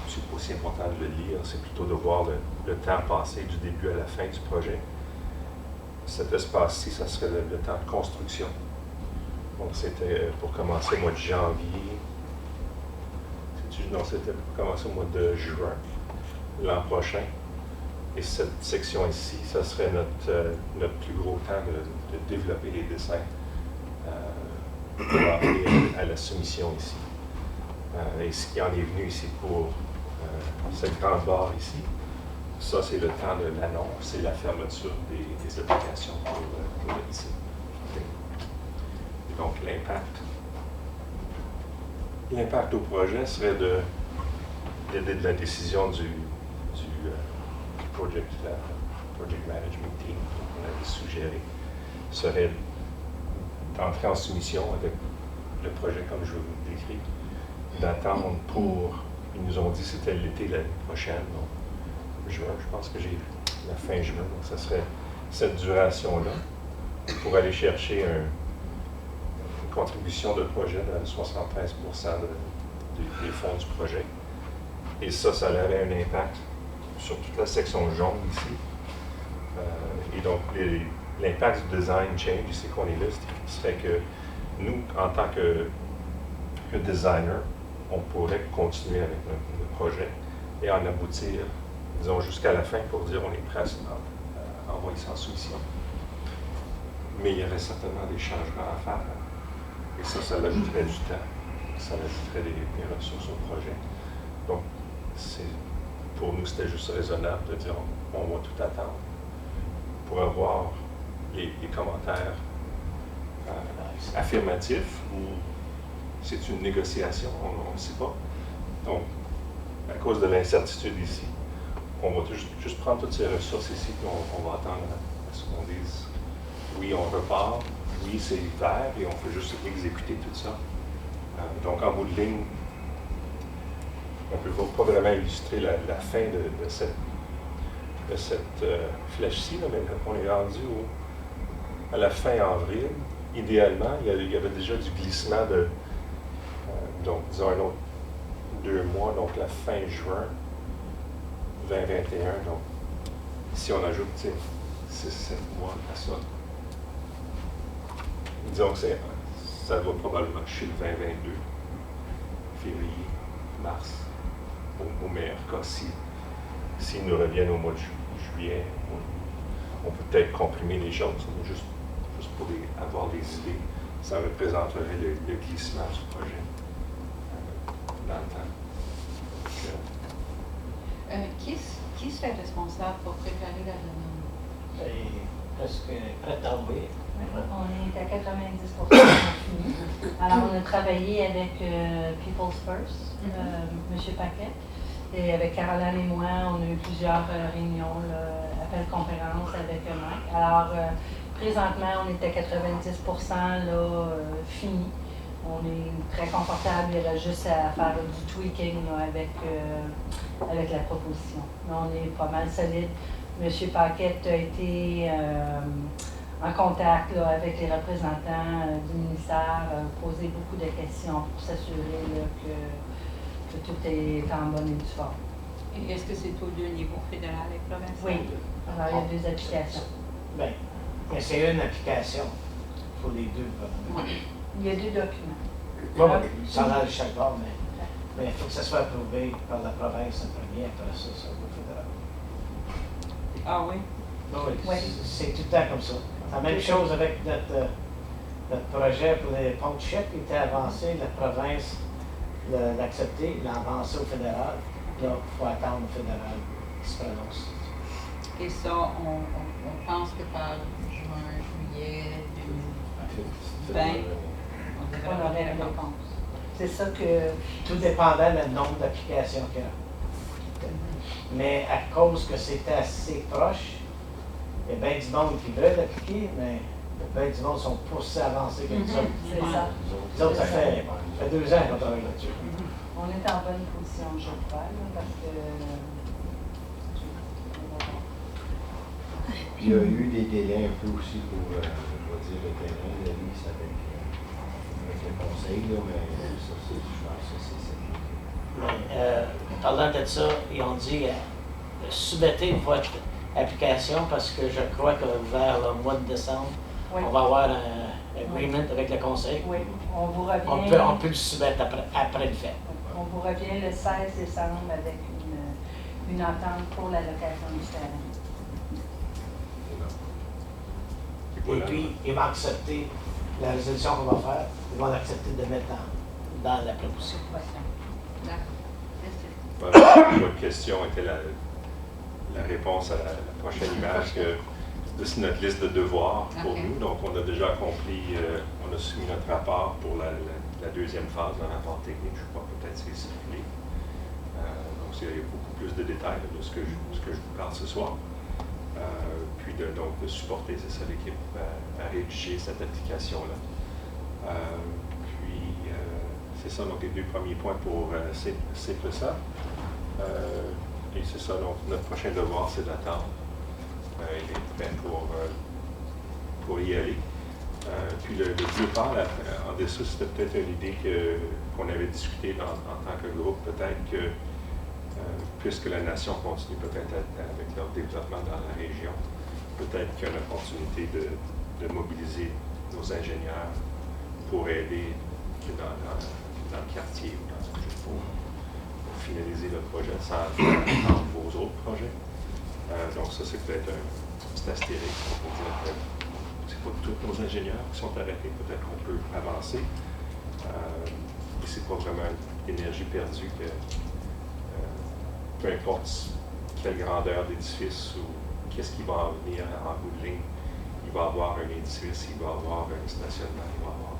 C'est pas aussi important de le lire, c'est plutôt de voir le temps passé du début à la fin du projet. Cet espace-ci, ça serait le temps de construction. Donc, c'était pour commencer au mois de janvier. Non, c'était pour commencer au mois de juin l'an prochain. Et cette section ici, ça serait notre plus gros temps de développer les dessins pour arriver à la soumission ici. Et ce qui en est venu ici pour cette grande barre ici, ça c'est le temps de l'annonce et la fermeture des applications pour ici. Et donc l'impact au projet serait d'aider de la décision du project management team qu'on avait suggéré, serait d'entrer en soumission avec le projet comme je vous le décris, d'attendre ils nous ont dit que c'était l'été l'année prochaine, donc juin, je pense que j'ai la fin juin, donc ça serait cette duration-là pour aller chercher une contribution de projet de 73% des fonds du projet. Et ça aurait un impact sur toute la section jaune ici. Et donc, l'impact du design change, ici qu'on est là, serait que nous, en tant que designer, on pourrait continuer avec notre projet et en aboutir, disons, jusqu'à la fin pour dire on est prêt à envoyer ça en soumission. Mais il y aurait certainement des changements à faire. Et ça l'ajouterait du temps. Ça ajouterait des ressources au projet. Donc, pour nous, c'était juste raisonnable de dire on va tout attendre pour avoir les commentaires affirmatifs ou c'est une négociation, on ne sait pas. Donc, à cause de l'incertitude ici, on va juste prendre toutes ces ressources ici et on va attendre à ce qu'on dise oui, on repart, oui, c'est vert et on peut juste exécuter tout ça. Donc, en bout de ligne, on ne peut pas vraiment illustrer la fin de cette flèche-ci, mais on est rendu à la fin avril. Idéalement, il y avait déjà du glissement de, donc, disons, un autre 2 mois, donc la fin juin 2021. Donc, si on ajoute 6-7 mois à ça, disons que ça va probablement chez le 2022, février, mars, au meilleur cas, s'ils nous reviennent au mois de juillet, on peut peut-être comprimer les choses, mais juste pour avoir des idées, ça représenterait le glissement du projet dans le temps. Qui serait responsable pour préparer la demande? C'est presque prêt à tomber. On est à 90% fini. Alors, on a travaillé avec People's First, M. Paquet, et avec Caroline et moi, on a eu plusieurs réunions, appels conférences avec Mike. Alors, présentement, on est à 90% fini. On est très confortable, il y a juste à faire du tweaking là, avec la proposition. Mais on est pas mal solide. M. Paquette a été en contact là, avec les représentants du ministère, poser beaucoup de questions pour s'assurer que tout est en bonne et due forme. Et est-ce que c'est aux deux niveaux, fédéral et provincial? Oui. Alors, il y a deux applications. Bien, c'est une application pour les deux. Il y a deux documents. Bon, ça en a de chaque bord, mais il faut que ça soit approuvé par la province en premier, après ça va au fédéral. Ah oui? Oui, c'est tout le temps comme ça. La même chose avec notre projet pour les ponts de chèques qui était avancé, la province l'a accepté, l'a avancé au fédéral. Là, il faut attendre au fédéral qui se prononce. Et ça, on pense que par juin, juillet 2020, on aurait la réponse. C'est ça que... Tout dépendait du nombre d'applications qu'il y a. Mais à cause que c'était assez proche, il y a bien du monde qui veut appliquer, mais bien du monde sont pas aussi avancés que nous autres. C'est ça. Nous autres, ça fait 2 ans qu'on travaille là-dessus. On est en bonne position, je crois, là, parce que... Puis il y a eu des délais un peu aussi pour, je vais dire, le terrain, la liste avec le conseil, là, mais ça, je pense que c'est ça. Parlant de ça, ils ont dit soumettez votre application parce que je crois que vers le mois de décembre, oui. On va avoir un agreement avec le conseil. Oui, on vous revient. On peut le soumettre après le fait. On vous revient le 16 décembre avec une entente pour la location du terrain. Et puis, ils vont accepter la résolution qu'on va faire, ils vont accepter de mettre dans la proposition. Votre question était la réponse à la prochaine image, que c'est notre liste de devoirs pour nous. Donc, on a déjà accompli, on a soumis notre rapport pour la deuxième phase d'un rapport technique, je crois peut-être c'est circulé. Donc, il y a beaucoup plus de détails de ce que je vous parle ce soir. Puis de supporter, c'est ça, l'équipe à rédiger cette application-là. Puis, c'est ça, donc les 2 premiers points pour ça. Et c'est ça, donc notre prochain devoir, c'est d'attendre. Il est prêt pour y aller. Puis le départ, en dessous, c'était peut-être une idée qu'on avait discutée en tant que groupe, peut-être que puisque la nation continue peut-être avec leur développement dans la région, peut-être qu'il y a une opportunité de mobiliser nos ingénieurs pour aider dans le quartier ou pour finaliser le projet sans vos autres projets. Donc ça, c'est peut-être un petit astérique. On peut dire que c'est pas tous nos ingénieurs qui sont arrêtés. Peut-être qu'on peut avancer. Et c'est pas vraiment une énergie perdue que peu importe quelle grandeur d'édifice ou qu'est-ce qui va en venir en bout de ligne, il va y avoir un édifice, il va y avoir un stationnement, il va y avoir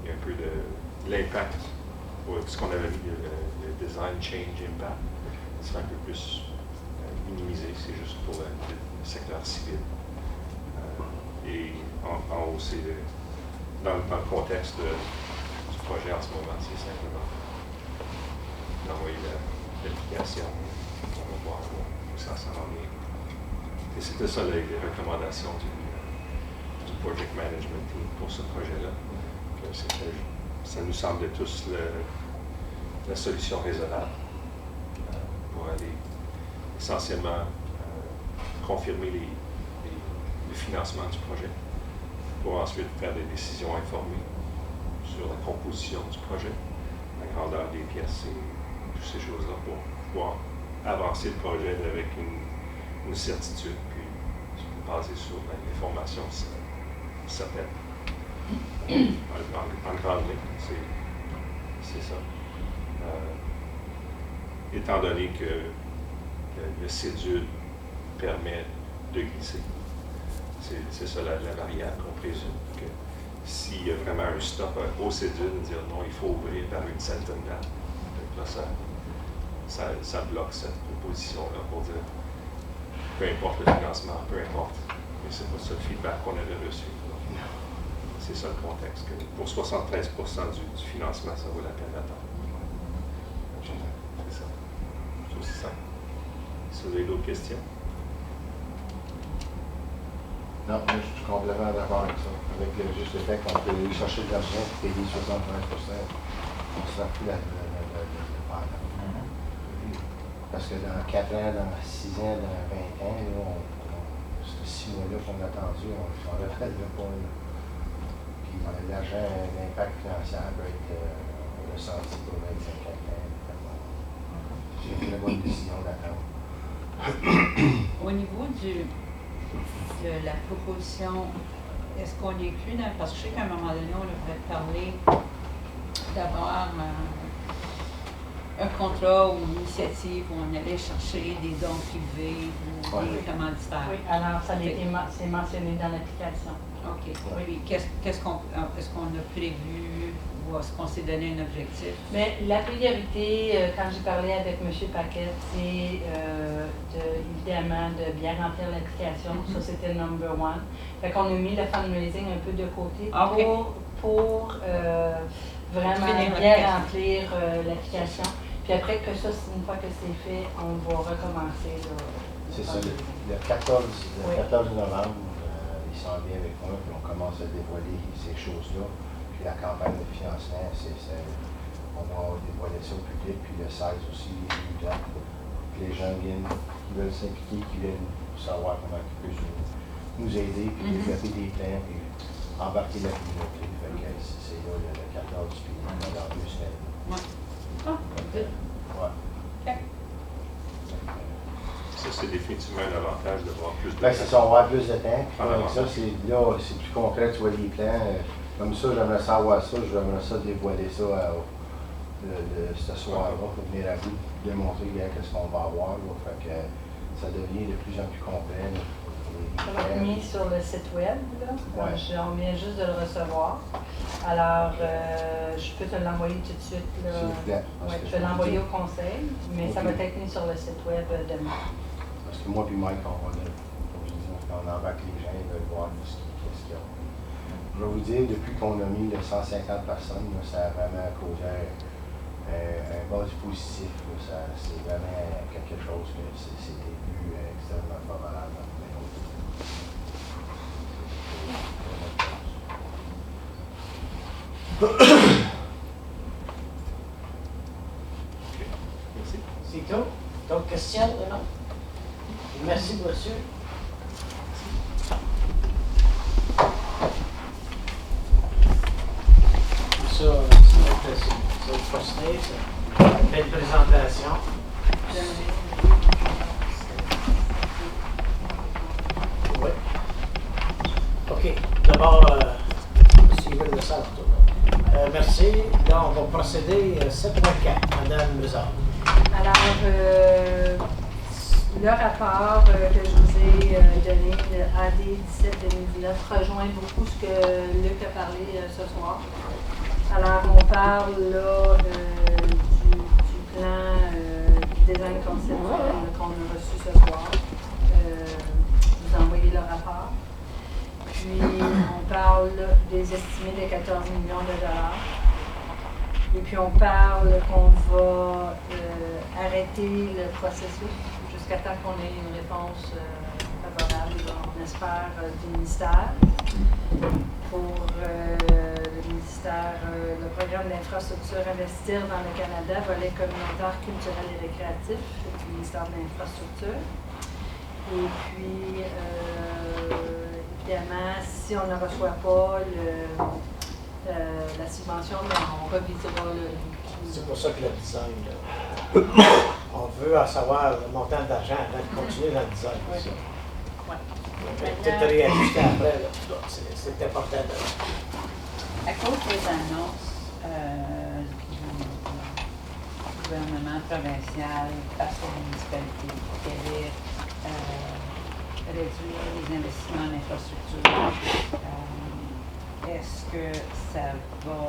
il y a un peu de l'impact, ce qu'on avait mis le design change impact, sera un peu plus minimisé, c'est juste pour le secteur civil. Et en haut, c'est dans le contexte du projet en ce moment, c'est simplement d'envoyer l'application, on va voir où ça s'en vient. Et c'était ça les recommandations du Project Management Team pour ce projet-là. Ça nous semblait tous la solution raisonnable pour aller essentiellement confirmer le financement du projet, pour ensuite faire des décisions informées sur la composition du projet, la grandeur des pièces et toutes ces choses-là pour pouvoir avancer le projet avec une certitude, puis basé sur l'information certaine. En grande ligne, c'est ça. Étant donné que le cédule permet de glisser. C'est ça la variable qu'on présume. Que s'il y a vraiment un stop au cédule, dire non, il faut ouvrir vers une certaine date. Donc là, ça bloque cette proposition-là pour dire peu importe le financement, peu importe. Mais c'est pas ça le feedback qu'on avait reçu. C'est ça le contexte. Que pour 73% du financement, ça vaut la peine d'attendre. C'est ça. C'est aussi simple. Si vous avez d'autres questions? Non, je suis complètement d'accord avec ça. Avec juste le fait qu'on peut aller chercher de l'argent et payer 75%, on ne sera plus de faire. Parce que dans 4 ans, dans 6 ans, dans 20 ans, ces 6 mois-là qu'on a attendu, on ne s'en rappelle pas. Puis l'argent, l'impact financier peut être ressenti pour 25 ans. C'est une bonne décision d'attendre. Au niveau de la proposition, est-ce qu'on inclut dans, parce que je sais qu'à un moment donné, on devrait parler d'avoir un contrat ou une initiative où on allait chercher des dons privés ou des commanditaires. Oui, alors ça c'est mentionné dans l'application. OK. Oui. Est-ce qu'on a prévu ou est-ce qu'on s'est donné un objectif? Mais la priorité, quand j'ai parlé avec M. Paquette, c'est évidemment de bien remplir l'application. Ça, c'était number one. Fait qu'on a mis le fundraising un peu de côté pour vraiment bien remplir l'application. Puis après que ça, une fois que c'est fait, on va recommencer. C'est ça, le 14 novembre, il s'en vient avec moi, puis on commence à dévoiler ces choses-là. Puis la campagne de financement, on va dévoiler ça au public, puis le 16 aussi, les dates. Les gens viennent, qui veulent s'impliquer, qui viennent savoir comment ils peuvent nous aider, puis développer des plans, puis embarquer la communauté. Fait que c'est là le 14, puis dans 2 semaines. Ah, good. Ouais. Ça, c'est définitivement un avantage de voir plus de temps. C'est ça, on va avoir plus de temps. Puis avec ça, c'est plus concret, tu vois les plans. Comme ça, j'aimerais savoir ça, j'aimerais ça dévoiler ça ce soir-là pour venir à vous, démontrer qu'est-ce qu'on va avoir. Là. Fait que ça devient de plus en plus complet. Ça va être mis sur le site web. Là. Ouais. On vient juste de le recevoir. Alors, je peux te l'envoyer tout de suite. Là. S'il vous plaît. Ouais, je vais l'envoyer au conseil, mais ça va être mis sur le site web demain. Parce que moi et Mike, on embarque les gens, ils veulent voir qu'est-ce qu'il y a. Je vais vous dire, depuis qu'on a mis les 150 personnes, là, ça a vraiment causé un buzz positif. C'est vraiment quelque chose que c'était vu extrêmement favorable. Merci. C'est tout. D'autres questions? Non? Merci, monsieur. Ça, c'est fasciné, ça. Belle présentation. Oui. OK. D'abord, s'ils veulent le savoir. Merci. Là, on va procéder 7.4. Madame Mézard. Alors, le rapport que je vous ai donné, le AD 17-2019, rejoint beaucoup ce que Luc a parlé ce soir. Alors, on parle là du plan design conceptuel qu'on a reçu ce soir. Vous envoyez le rapport. Puis, on parle des estimés de 14 millions de dollars. Et puis, on parle qu'on va arrêter le processus jusqu'à temps qu'on ait une réponse favorable, on espère, du ministère. Pour le ministère, le programme d'infrastructure Investir dans le Canada, volet communautaire, culturel et récréatif, du ministère de l'Infrastructure. Et puis, évidemment, si on ne reçoit pas la subvention, bien, on revisera le. C'est pour ça que le design, là, on veut en savoir le montant d'argent avant de continuer dans le design. Oui. Ça. Ouais. Peut-être réajuster après, là. C'est important. À cause des annonces du gouvernement provincial face aux municipalités qui avaient réduit les investissements en infrastructure, est-ce que ça va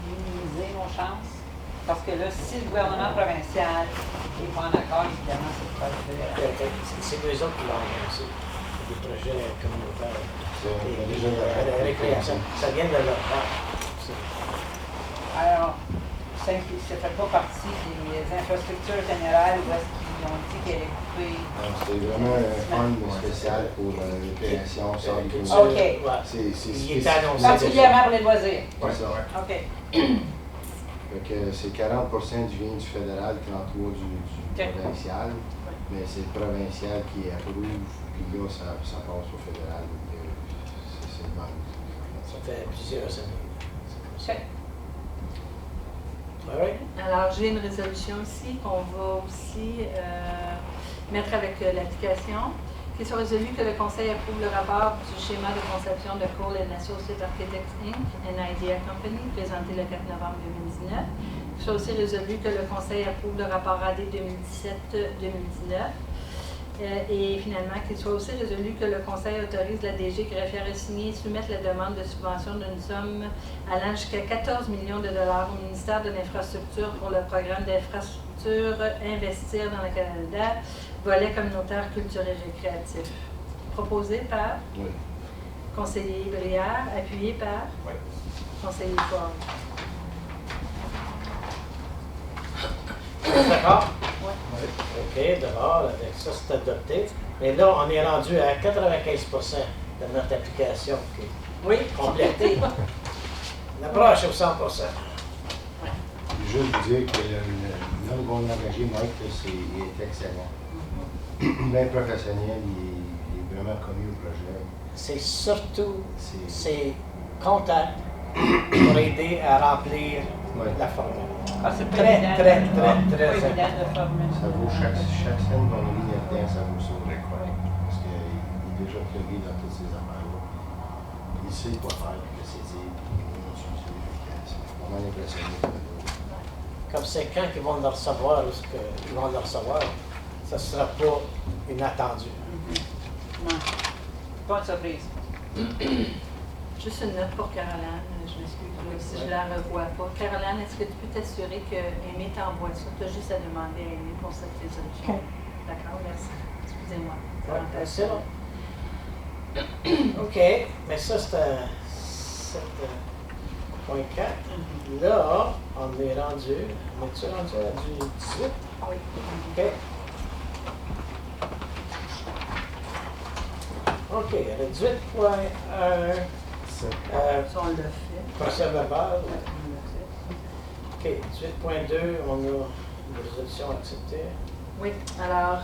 minimiser nos chances? Parce que là, si le gouvernement provincial n'est pas en accord, évidemment, c'est pas le C'est deux autres qui l'ont annoncé. Des projets communautaires. Ça vient de leur part. Alors, ça ne fait pas partie des infrastructures générales où est-ce qu'ils ont dit qu'elle est coupée? C'est vraiment un fonds spécial pour l'opération sans OK. Il est annoncé. Particulièrement pour les loisirs. Oui, c'est vrai. OK. C'est 40% du vient du fédéral, 33% du provincial. Mais c'est le provincial qui approuve, puis là, ça passe au fédéral. C'est le manque. Ça fait plusieurs années. OK. Alors, j'ai une résolution ici qu'on va aussi mettre avec l'application. Qu'il soit résolu que le Conseil approuve le rapport du schéma de conception de Cole & Associates Architects Inc., an Idea Company, présenté le 4 novembre 2019. Qu'il soit aussi résolu que le Conseil approuve le rapport AD 2017-2019. Et finalement, qu'il soit aussi résolu que le Conseil autorise la DG greffière assignée soumettre la demande de subvention d'une somme allant jusqu'à 14 millions de dollars au ministère de l'Infrastructure pour le programme d'infrastructure Investir dans le Canada, volet communautaire, culturel et récréatif. Proposé par conseiller Brière, appuyé par conseiller Ford. D'accord? Oui. OK, d'abord, avec ça, c'est adopté. Mais là, on est rendu à 95% de notre application qui est complétée. L'approche est au 100%. Juste vous dire que l'homme qu'on a engagé, Mike, il est excellent. Bien professionnel, il est vraiment commis au projet. C'est surtout ses contacts pour aider à remplir la formule. Ah, c'est très évident important. de formule. Ça vaut chaque scène qu'on a mis là-dedans, ça vaut ça. Parce qu'il est déjà plugué dans toutes ces affaires-là. Il sait quoi faire, que c'est dit, c'est vraiment impressionnant. Comme c'est quand ils vont le recevoir ou ce qu'ils vont le recevoir, ça ne sera pas inattendu. Non. Pas une surprise. Juste une note pour Caroline, je m'excuse si je ne la revois pas. Caroline, est-ce que tu peux t'assurer que Aimé t'envoie ça? Tu as juste à demander à Aimé pour cette résolution. D'accord, merci. Excusez-moi. C'est bon. OK, mais ça, c'était 7.4. Là, on est rendu. On est-tu rendu à du 18? Oui. OK. OK, le 18.1. Ça, on l'a fait. Procès verbal. On l'a fait. OK, 18.2, on a une résolution acceptée. Oui, alors,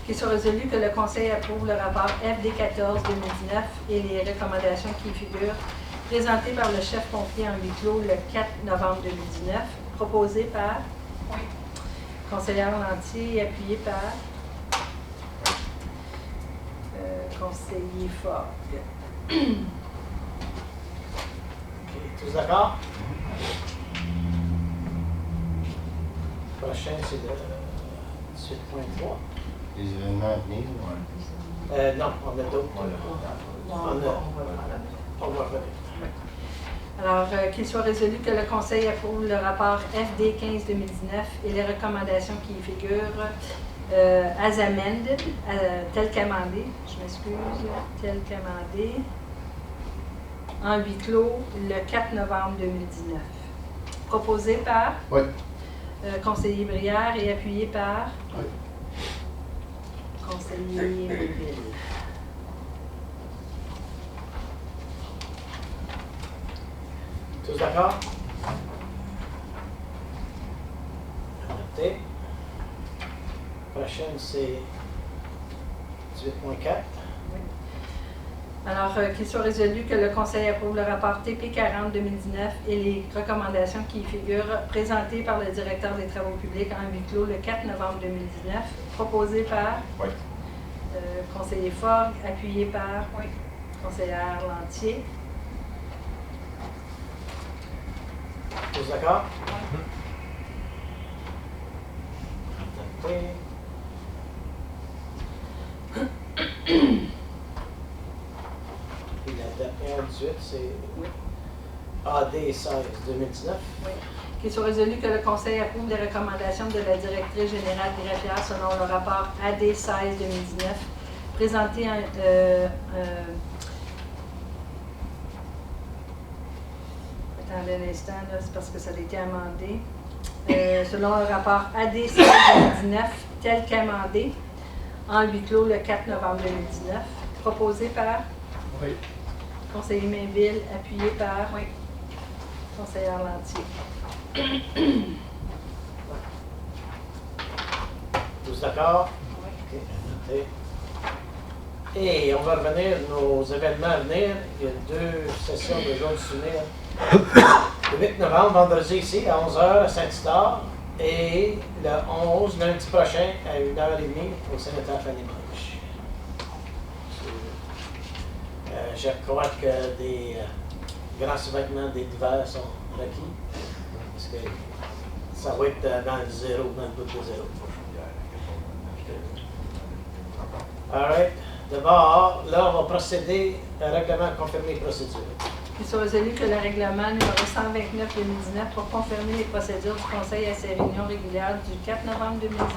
qu'il soit résolu que le Conseil approuve le rapport FD 14 2019 et les recommandations qui y figurent, présentées par le chef confié en huis clos le 4 novembre 2019, proposé par conseillère Lantier et appuyé par conseiller Fogg. OK, tous d'accord? Prochain, c'est le 18.3. Les événements à venir, Non, on a d'autres. On va revenir. Alors, qu'il soit résolu que le Conseil approuve le rapport FD 15 2019 et les recommandations qui y figurent as amended, tel qu'amendé, je m'excuse, tel qu'amendé, en huis clos le 4 novembre 2019. Proposé par conseiller Brière et appuyé par conseiller Melville. Tous d'accord? Adopté. Prochaine, c'est 18.4. Alors, qu'il soit résolu que le Conseil approuve le rapport TP 40-2019 et les recommandations qui y figurent présentées par le directeur des Travaux publics en huis clos le 4 novembre 2019, proposées par Oui. conseiller Fogg, appuyé par conseillère Lantier. Tous d'accord? Adopté. Puis la dernière 18, c'est AD 16-2019. Oui. Qu'il soit résolu que le Conseil approuve les recommandations de la directrice générale des greffières selon le rapport AD 16-2019, présenté attendez un instant, là, c'est parce que ça a été amendé. Selon le rapport AD 16-2019, tel qu'amendé, en huis clos le 4 novembre 2019, proposé par conseiller Mainville, appuyé par conseillère Lantier. Tous d'accord? OK, adopté. Et on va revenir à nos événements à venir. Il y a 2 sessions de jour de souvenir. Le 8 novembre, vendredi ici, à 11h à Saint-Isidore. Et le 11, lundi prochain, à 1h30 au sénateur Fanny Manche. Je crois que des grands sous-vêtements d'hiver sont requis. Parce que ça va être dans le zéro, dans le bout de zéro. All right. D'abord, là, on va procéder à un règlement confirmé procédure. Il soit résolu que le règlement numéro 129-2019 pour confirmer les procédures du Conseil à ses réunions régulières du 4 novembre 2019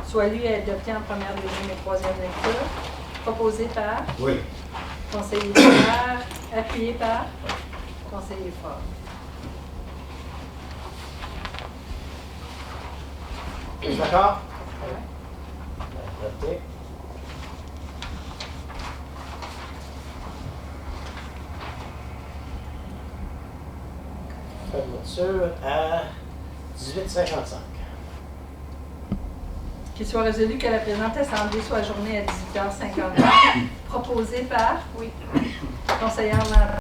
soit lu et adopté en première, deuxième et troisième lecture, proposé par conseiller Bernard, appuyé par conseiller Fort. Tous d'accord? Adopté. Fermeture à 18h55. Qu'il soit résolu que la présente assemblée soit ajournée à 18h59, proposé par conseillère Lambert.